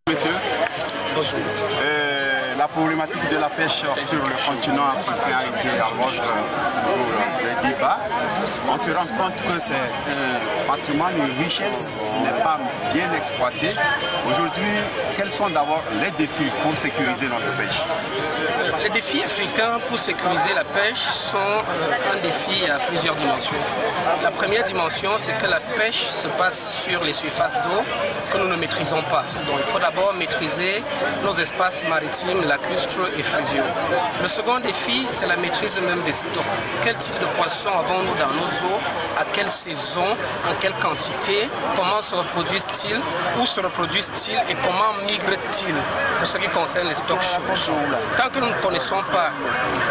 Monsieur, bonjour. La problématique de la pêche sur le continent africain a été à l'ordre des débats. On se rend compte que c'est un patrimoine, une richesse qui n'est pas bien exploité. Aujourd'hui, quels sont d'abord les défis pour sécuriser notre pêche? Les défis africains pour sécuriser la pêche sont un défi à plusieurs dimensions. La première dimension, c'est que la pêche se passe sur les surfaces d'eau que nous ne maîtrisons pas. Donc il faut d'abord maîtriser nos espaces maritimes, lacustres et fluviaux. Le second défi, c'est la maîtrise même des stocks. Quel type de poissons avons-nous dans nos eaux? À quelle saison? En quelle quantité? Comment se reproduisent-ils? Où se reproduisent-ils? Et comment migrent-ils? Pour ce qui concerne les stocks chauds. Tant que nous ne connaissons pas,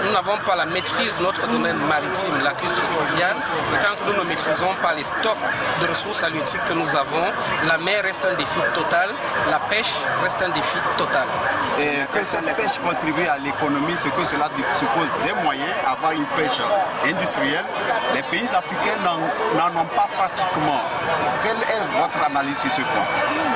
nous n'avons pas la maîtrise de notre domaine maritime, lacustre et fluvial, et tant que nous ne maîtrisons pas les stocks de ressources halieutiques que nous avons, la mer reste un défi total, la pêche reste un défi total. Et que cette pêche contribue à l'économie, ce que cela suppose des moyens, avoir une pêche industrielle. Les pays africains n'en ont pas pratiquement. Quelle est votre analyse sur ce point?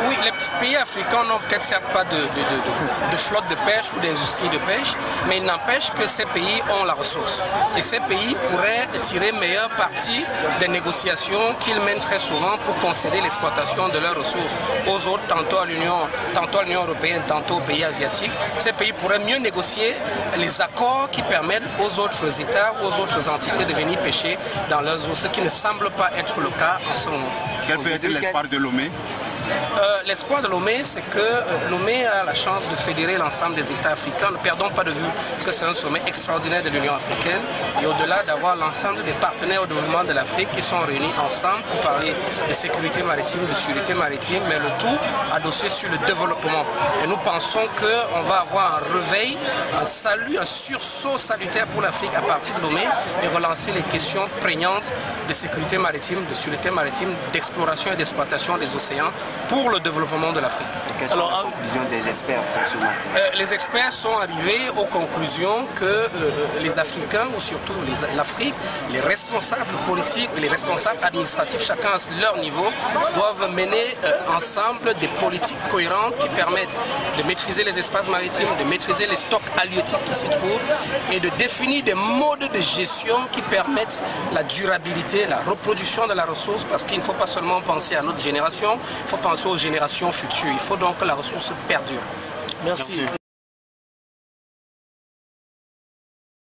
Oui, les petits pays africains n'ont peut-être certes pas de flotte de pêche ou d'industrie de pêche, mais il n'empêche que ces pays ont la ressource. Et ces pays pourraient tirer meilleure partie des négociations qu'ils mènent très souvent pour concéder l'exploitation de leurs ressources aux autres, tantôt à l'Union européenne, tantôt aux pays asiatiques. Ces pays pourraient mieux négocier les accords qui permettent aux autres États ou aux autres entités de venir pêcher dans leurs eaux, ce qui ne semble pas être le cas en ce moment. Quel peut être l'espoir de Lomé? L'espoir de Lomé, c'est que Lomé a la chance de fédérer l'ensemble des États africains. Ne perdons pas de vue que c'est un sommet extraordinaire de l'Union africaine. Et au-delà d'avoir l'ensemble des partenaires au développement de l'Afrique qui sont réunis ensemble pour parler de sécurité maritime, de sûreté maritime, mais le tout adossé sur le développement. Et nous pensons qu'on va avoir un réveil, un salut, un sursaut salutaire pour l'Afrique à partir de Lomé et relancer les questions prégnantes de sécurité maritime, de sûreté maritime, d'exploration et d'exploitation des océans pour le développement de l'Afrique. Quelles sont les conclusions des experts pour ce matin? Les experts sont arrivés aux conclusions que les Africains, ou surtout l'Afrique, les responsables politiques et les responsables administratifs, chacun à leur niveau, doivent mener ensemble des politiques cohérentes qui permettent de maîtriser les espaces maritimes, de maîtriser les stocks halieutiques qui s'y trouvent et de définir des modes de gestion qui permettent la durabilité, la reproduction de la ressource, parce qu'il ne faut pas seulement penser à notre génération, il faut penser aux générations futures. Il faut donc que la ressource perdure. Merci.